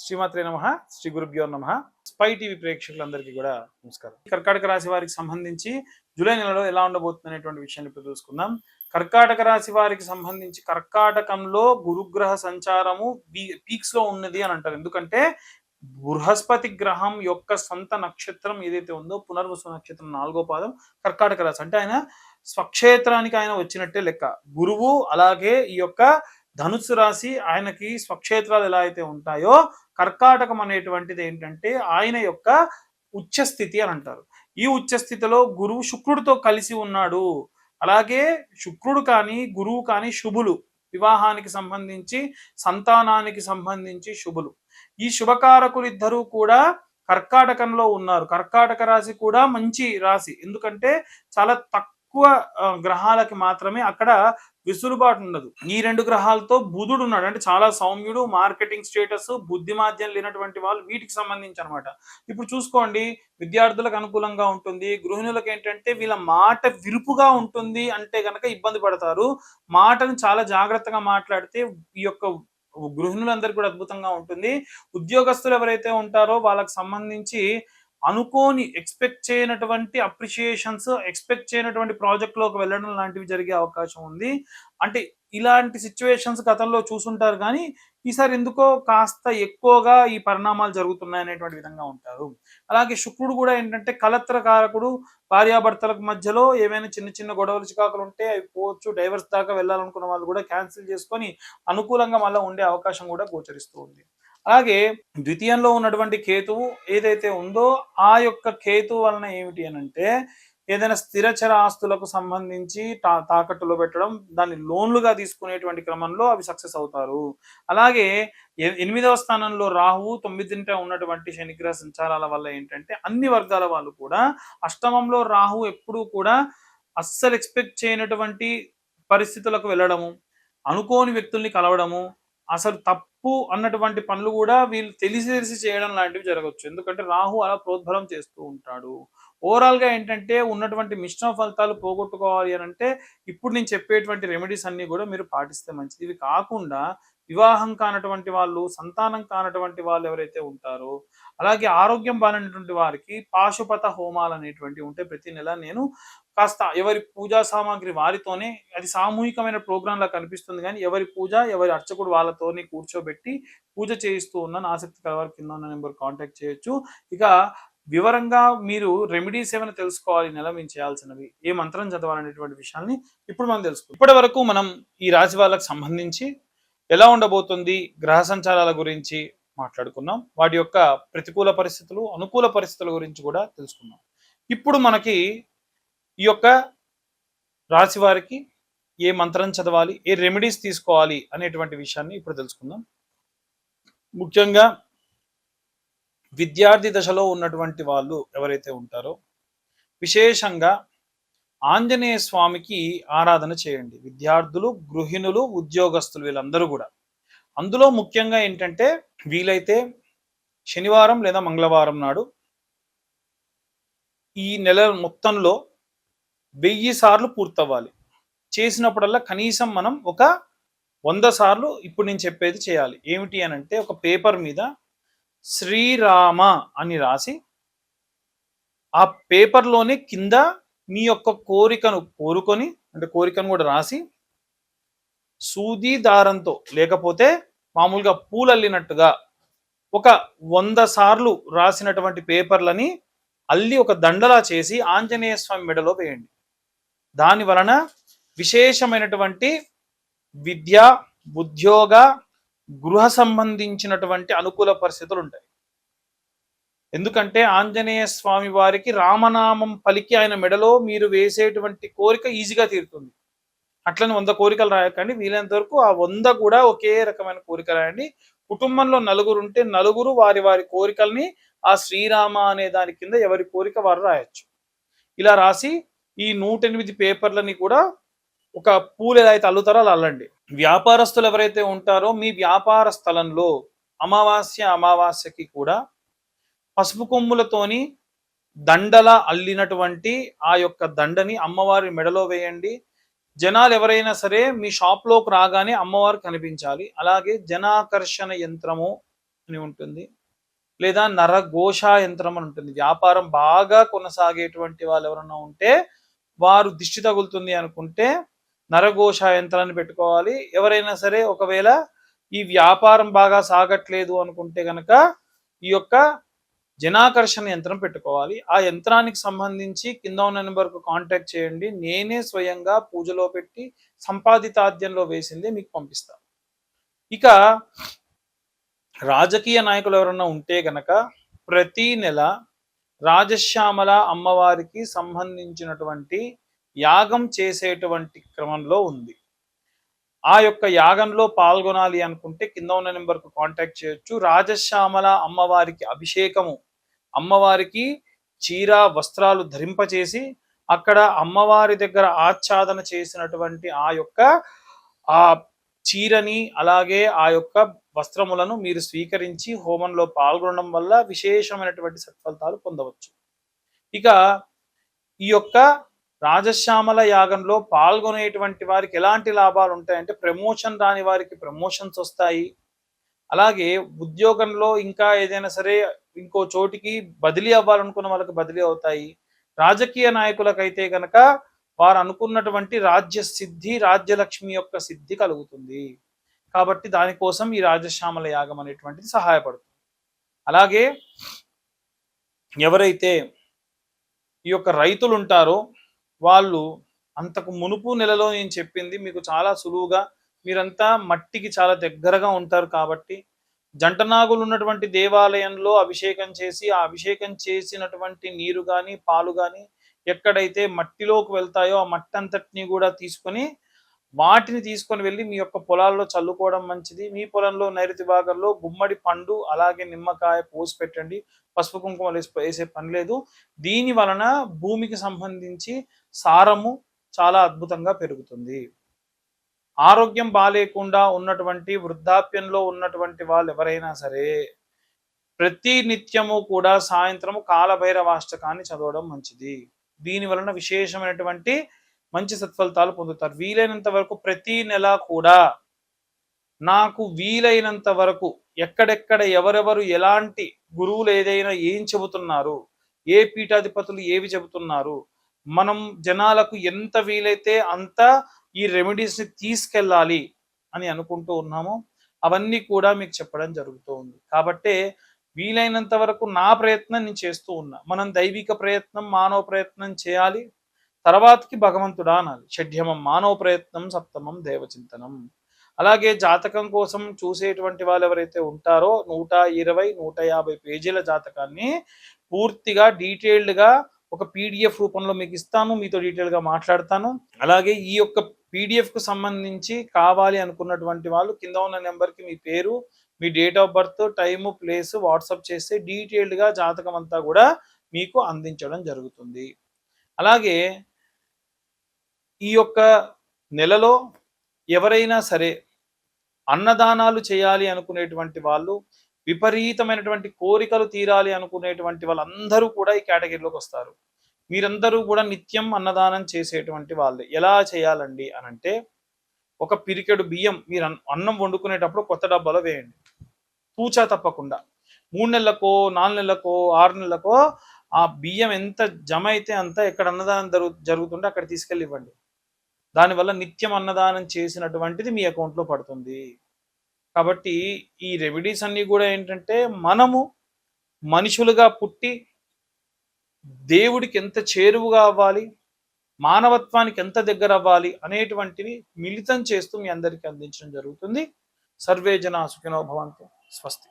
శ్రీమాత్రే నమః. శ్రీ గురుభ్యో నమః. స్పై టీవీ ప్రేక్షకులందరికీ కూడా నమస్కారం. కర్కాటక రాశి వారికి సంబంధించి జూలై నెలలో ఎలా ఉండబోతుంది అనేటువంటి విషయాన్ని ఇప్పుడు చూసుకుందాం. కర్కాటక రాశి వారికి సంబంధించి కర్కాటకంలో గురుగ్రహ సంచారము పీక్స్ లో ఉన్నది అని అంటారు. ఎందుకంటే బృహస్పతి గ్రహం యొక్క సొంత నక్షత్రం ఏదైతే ఉందో పునర్వసు నక్షత్రం 4వ పాదం కర్కాటక రాశి. అంటే ఆయన స్వక్షేత్రానికి ఆయన వచ్చినట్టే లెక్క. గురువు అలాగే ఈ యొక్క ధనుస్సు రాశి ఆయనకి స్వక్షేత్రాలు ఎలా అయితే ఉంటాయో కర్కాటకం అనేటువంటిది ఏంటంటే ఆయన యొక్క ఉచ్చస్థితి అని అంటారు. ఈ ఉచ్చస్థితిలో గురువు శుక్రుడితో కలిసి ఉన్నాడు. అలాగే శుక్రుడు కానీ గురువు కానీ శుభులు, వివాహానికి సంబంధించి సంతానానికి సంబంధించి శుభులు. ఈ శుభకారకులు ఇద్దరూ కూడా కర్కాటకంలో ఉన్నారు. కర్కాటక రాశి కూడా మంచి రాశి, ఎందుకంటే చాలా తక్కువ గ్రహాలకి మాత్రమే అక్కడ విసులుబాటు ఉండదు. ఈ రెండు గ్రహాలతో బుధుడు ఉన్నాడు, అంటే చాలా సౌమ్యుడు, మార్కెటింగ్ స్టేటస్, బుద్ధిమాద్యం లేనటువంటి వాళ్ళు వీటికి సంబంధించి అనమాట. ఇప్పుడు చూసుకోండి, విద్యార్థులకు అనుకూలంగా ఉంటుంది. గృహిణులకు ఏంటంటే వీళ్ళ మాట విరుపుగా ఉంటుంది, అంటే గనక ఇబ్బంది పడతారు. మాటను చాలా జాగ్రత్తగా మాట్లాడితే ఈ యొక్క గృహిణులందరికీ కూడా అద్భుతంగా ఉంటుంది. ఉద్యోగస్తులు ఎవరైతే ఉంటారో వాళ్ళకి సంబంధించి అనుకోని ఎక్స్పెక్ట్ చేయనటువంటి అప్రిషియేషన్స్, ఎక్స్పెక్ట్ చేయనటువంటి ప్రాజెక్ట్లోకి వెళ్ళడం లాంటివి జరిగే అవకాశం ఉంది. అంటే ఇలాంటి సిచ్యువేషన్స్ గతంలో చూసుంటారు, కానీ ఈసారి ఎందుకో కాస్త ఎక్కువగా ఈ పరిణామాలు జరుగుతున్నాయి అనేటువంటి విధంగా ఉంటారు. అలాగే శుక్రుడు కూడా ఏంటంటే కలత్రకారకుడు. భార్యాభర్తలకు మధ్యలో ఏవైనా చిన్న చిన్న గొడవలు చికాకులు ఉంటే అవి పోవచ్చు. డైవర్స్ దాకా వెళ్ళాలనుకున్న వాళ్ళు కూడా క్యాన్సిల్ చేసుకొని అనుకూలంగా మళ్ళీ ఉండే అవకాశం కూడా గోచరిస్తూ ఉంది. అలాగే ద్వితీయంలో ఉన్నటువంటి కేతువు ఏదైతే ఉందో ఆ యొక్క కేతువు వలన ఏమిటి అని అంటే ఏదైనా స్థిరచర ఆస్తులకు సంబంధించి తాకట్టులో పెట్టడం, దాన్ని లోన్లుగా తీసుకునేటువంటి క్రమంలో అవి సక్సెస్ అవుతారు. అలాగే 8వ స్థానంలో రాహువు, 9ంట ఉన్నటువంటి శనిగ్రహ సంచారాల వల్ల ఏంటంటే అన్ని వర్గాల వాళ్ళు కూడా, అష్టమంలో రాహు ఎప్పుడూ కూడా అస్సలు ఎక్స్పెక్ట్ చేయనటువంటి పరిస్థితులకు వెళ్ళడము, అనుకోని వ్యక్తుల్ని కలవడము, అసలు తప్పు అన్నటువంటి పనులు కూడా వీళ్ళు తెలిసి చేయడం లాంటివి జరగవచ్చు. ఎందుకంటే రాహు అలా ప్రోద్బలం చేస్తూ ఉంటాడు. ఓవరాల్ గా ఏంటంటే ఉన్నటువంటి మిశ్రమ ఫలితాలు పోగొట్టుకోవాలి అని అంటే ఇప్పుడు నేను చెప్పేటువంటి రెమెడీస్ అన్ని కూడా మీరు పాటిస్తే మంచిది. ఇవి కాకుండా వివాహం కానటువంటి వాళ్ళు, సంతానం కానటువంటి వాళ్ళు ఎవరైతే ఉంటారో, అలాగే ఆరోగ్యం బాగాలేనటువంటి వారికి పాశుపత హోమాలు అనేటువంటివి ఉంటాయి. ప్రతి నెల నేను కాస్త ఎవరి పూజా సామాగ్రి వారితోనే, అది సామూహికమైన ప్రోగ్రాం లా కనిపిస్తుంది కానీ ఎవరి పూజ ఎవరి అర్చకుడు వాళ్ళతోనే కూర్చోబెట్టి పూజ చేయిస్తూ ఉన్నాను. ఆసక్తి కలవారు కింద ఉన్న నెంబర్ కాంటాక్ట్ చేయొచ్చు. ఇక వివరంగా మీరు రెమెడీస్ ఏమైనా తెలుసుకోవాలి, నెల మేము చేయాల్సినవి, ఏ మంత్రం చదవాలనేటువంటి విషయాల్ని ఇప్పుడు మనం తెలుసుకుందాం. ఇప్పటి వరకు మనం ఈ రాశి వాళ్ళకి సంబంధించి ఎలా ఉండబోతుంది, గ్రహ సంచారాల గురించి మాట్లాడుకున్నాం. వాటి యొక్క ప్రతికూల పరిస్థితులు, అనుకూల పరిస్థితుల గురించి కూడా తెలుసుకున్నాం. ఇప్పుడు మనకి ఈ యొక్క రాశి వారికి ఏ మంత్రం చదవాలి, ఏ రెమెడీస్ తీసుకోవాలి అనేటువంటి విషయాన్ని ఇప్పుడు తెలుసుకుందాం. ముఖ్యంగా విద్యార్థి దశలో ఉన్నటువంటి వాళ్ళు ఎవరైతే ఉంటారో విశేషంగా ఆంజనేయ స్వామికి ఆరాధన చేయండి. విద్యార్థులు, గృహిణులు, ఉద్యోగస్తులు వీళ్ళందరూ కూడా. అందులో ముఖ్యంగా ఏంటంటే వీలైతే శనివారం లేదా మంగళవారం నాడు ఈ నెల మొత్తంలో 1000 సార్లు పూర్తవ్వాలి. చేసినప్పుడల్లా కనీసం మనం ఒక 100 సార్లు ఇప్పుడు నేను చెప్పేది చేయాలి. ఏమిటి అని అంటే ఒక పేపర్ మీద శ్రీరామ అని రాసి ఆ పేపర్లోనే కింద మీ యొక్క కోరికను కోరుకొని, అంటే కోరికను కూడా రాసి సూది దారంతో లేకపోతే మామూలుగా పూలల్లినట్టుగా ఒక 100 సార్లు రాసినటువంటి పేపర్లని అల్లి ఒక దండలా చేసి ఆంజనేయ స్వామి మెడలో వేయండి. దాని వలన విశేషమైనటువంటి విద్య, ఉద్యోగ, గృహ సంబంధించినటువంటి అనుకూల పరిస్థితులు ఉంటాయి. ఎందుకంటే ఆంజనేయ స్వామి వారికి రామనామం పలికి ఆయన మెడలో మీరు వేసేటువంటి కోరిక ఈజీగా తీరుతుంది. అట్లని 100 కోరికలు రాయకండి. వీలైనంత వరకు ఆ 100 కూడా ఒకే రకమైన కోరిక రాయండి. కుటుంబంలో నలుగురు ఉంటే నలుగురు వారి వారి కోరికల్ని ఆ శ్రీరామ అనే దాని కింద ఎవరి కోరిక వారు రాయొచ్చు. ఇలా రాసి ఈ 108 పేపర్లని కూడా ఒక పూలు ఏదైతే అల్లుతారో అలా అల్లండి. వ్యాపారస్తులు ఎవరైతే ఉంటారో మీ వ్యాపార స్థలంలో అమావాస్యకి కూడా పసుపు కొమ్ములతోని దండల అల్లినటువంటి ఆ యొక్క దండని అమ్మవారి మెడలో వేయండి. జనాలు ఎవరైనా సరే మీ షాప్లోకి రాగానే అమ్మవారు కనిపించాలి. అలాగే జనాకర్షణ యంత్రము అని ఉంటుంది, లేదా నరఘోష యంత్రం అని ఉంటుంది. వ్యాపారం బాగా కొనసాగేటువంటి వాళ్ళు ఎవరన్నా ఉంటే వారు దిష్టి తగులుతుంది అనుకుంటే నరఘోష యంత్రాన్ని పెట్టుకోవాలి. ఎవరైనా సరే ఒకవేళ ఈ వ్యాపారం బాగా సాగట్లేదు అనుకుంటే గనక ఈ యొక్క జనాకర్షణ యంత్రం పెట్టుకోవాలి. ఆ యంత్రానికి సంబంధించి కింద ఉన్న నెంబర్కు కాంటాక్ట్ చేయండి. నేనే స్వయంగా పూజలో పెట్టి సంపాదితాద్యంలో వేసింది మీకు పంపిస్తాను. ఇక రాజకీయ నాయకులు ఎవరన్నా ఉంటే గనక ప్రతి నెల రాజశ్యామల అమ్మవారికి సంబంధించినటువంటి యాగం చేసేటువంటి క్రమంలో ఉంది. ఆ యొక్క యాగంలో పాల్గొనాలి అనుకుంటే కింద ఉన్న నెంబర్కు కాంటాక్ట్ చేయొచ్చు. రాజశ్యామల అమ్మవారికి అభిషేకము, అమ్మవారికి చీర వస్త్రాలు ధరింపచేసి అక్కడ అమ్మవారి దగ్గర ఆచ్ఛాదన చేసినటువంటి ఆ చీరని అలాగే ఆ యొక్క వస్త్రములను మీరు స్వీకరించి హోమంలో పాల్గొనడం వల్ల విశేషమైనటువంటి సత్ఫలితాలు పొందవచ్చు. ఇక ఈ యొక్క రాజశ్యామల యాగంలో పాల్గొనేటువంటి వారికి ఎలాంటి లాభాలు ఉంటాయంటే ప్రమోషన్ రాని వారికి ప్రమోషన్స్ వస్తాయి. అలాగే ఉద్యోగంలో ఇంకా ఏదైనా సరే ఇంకో చోటికి బదిలీ అవ్వాలనుకున్న వాళ్ళకి బదిలీ అవుతాయి. రాజకీయ నాయకులకైతే కనుక వారు అనుకున్నటువంటి రాజ్య సిద్ధి, రాజ్యలక్ష్మి యొక్క సిద్ధి కలుగుతుంది. కాబట్టి దానికోసం ఈ రాజశ్యామల యాగం అనేటువంటిది సహాయపడుతుంది. అలాగే ఎవరైతే ఈ యొక్క రైతులు ఉంటారో వాళ్ళు అంతకు మునుపు నెలలో నేను చెప్పింది మీకు చాలా సులువుగా, మీరంతా మట్టికి చాలా దగ్గరగా ఉంటారు కాబట్టి జంటనాగులు ఉన్నటువంటి దేవాలయంలో అభిషేకం చేసి ఆ అభిషేకం చేసినటువంటి నీరు కానీ పాలు కానీ ఎక్కడైతే మట్టిలోకి వెళ్తాయో ఆ మట్టి అంతటిని కూడా వాటిని తీసుకొని వెళ్ళి మీ యొక్క పొలాల్లో చల్లుకోవడం మంచిది. మీ పొలంలో నైరుతి భాగంలో గుమ్మడి పండు అలాగే నిమ్మకాయ పోసి పెట్టండి. పసుపు కుంకుమ వేసే పని లేదు. దీని వలన భూమికి సంబంధించి సారము చాలా అద్భుతంగా పెరుగుతుంది. ఆరోగ్యం బాలేకుండా ఉన్నటువంటి వృద్ధాప్యంలో ఉన్నటువంటి వాళ్ళు ఎవరైనా సరే ప్రతి నిత్యము కూడా సాయంత్రము కాలభైరవాష్టకాన్ని చదవడం మంచిది. దీని వలన విశేషమైనటువంటి మంచి సత్ఫలితాలు పొందుతారు. వీలైనంత వరకు ప్రతి నెల కూడా నాకు వీలైనంత వరకు ఎక్కడెక్కడ ఎవరెవరు ఎలాంటి గురువులు ఏదైనా ఏం చెబుతున్నారు, ఏ పీఠాధిపతులు ఏవి చెబుతున్నారు, మనం జనాలకు ఎంత వీలైతే అంత ఈ రెమెడీస్ని తీసుకెళ్ళాలి అని అనుకుంటూ ఉన్నాము. అవన్నీ కూడా మీకు చెప్పడం జరుగుతూ ఉంది. కాబట్టి వీలైనంత వరకు నా ప్రయత్నం నేను చేస్తూ ఉన్నా. మనం దైవిక ప్రయత్నం, మానవ ప్రయత్నం చేయాలి. తర్వాతకి భగవంతుడా అనాలి. షడ్యమం మానవ ప్రయత్నం, సప్తమం దేవచింతనం. అలాగే జాతకం కోసం చూసేటువంటి వాళ్ళు ఎవరైతే ఉంటారో 120, 150 పేజీల జాతకాన్ని పూర్తిగా డీటెయిల్డ్గా ఒక పీడిఎఫ్ రూపంలో మీకు ఇస్తాను. మీతో డీటెయిల్గా మాట్లాడతాను. అలాగే ఈ యొక్క పీడిఎఫ్కు సంబంధించి కావాలి అనుకున్నటువంటి వాళ్ళు కింద ఉన్న నెంబర్కి మీ పేరు, మీ date of birth, time, place WhatsApp చేస్తే డీటెయిల్డ్గా జాతకం అంతా కూడా మీకు అందించడం జరుగుతుంది. అలాగే ఈ యొక్క నెలలో ఎవరైనా సరే అన్నదానాలు చేయాలి అనుకునేటువంటి వాళ్ళు, విపరీతమైనటువంటి కోరికలు తీరాలి అనుకునేటువంటి వాళ్ళందరూ కూడా ఈ కేటగిరీలోకి వస్తారు. మీరందరూ కూడా నిత్యం అన్నదానం చేసేటువంటి వాళ్ళే. ఎలా చేయాలండి అనంటే ఒక పిరికెడు బియ్యం మీరు అన్నం వండుకునేటప్పుడు కొత్త డబ్బాలో వేయండి. తూచా తప్పకుండా 3 నెలలకో 4 నెలలకో 6 నెలలకో ఆ బియ్యం ఎంత జమ అయితే అంత ఎక్కడ అన్నదానం జరుగుతుంటే అక్కడ తీసుకెళ్ళి ఇవ్వండి. దానివల్ల నిత్యం అన్నదానం చేసినటువంటిది మీ అకౌంట్లో పడుతుంది. కాబట్టి ఈ రెమెడీస్ అన్నీ కూడా ఏంటంటే మనము మనుషులుగా పుట్టి దేవుడికి ఎంత చేరువుగా అవ్వాలి, మానవత్వానికి ఎంత దగ్గర అవ్వాలి అనేటువంటివి మిళితం చేస్తూ మీ అందరికీ అందించడం జరుగుతుంది. సర్వే జనా సుఖినో భవంతు. స్వస్తి.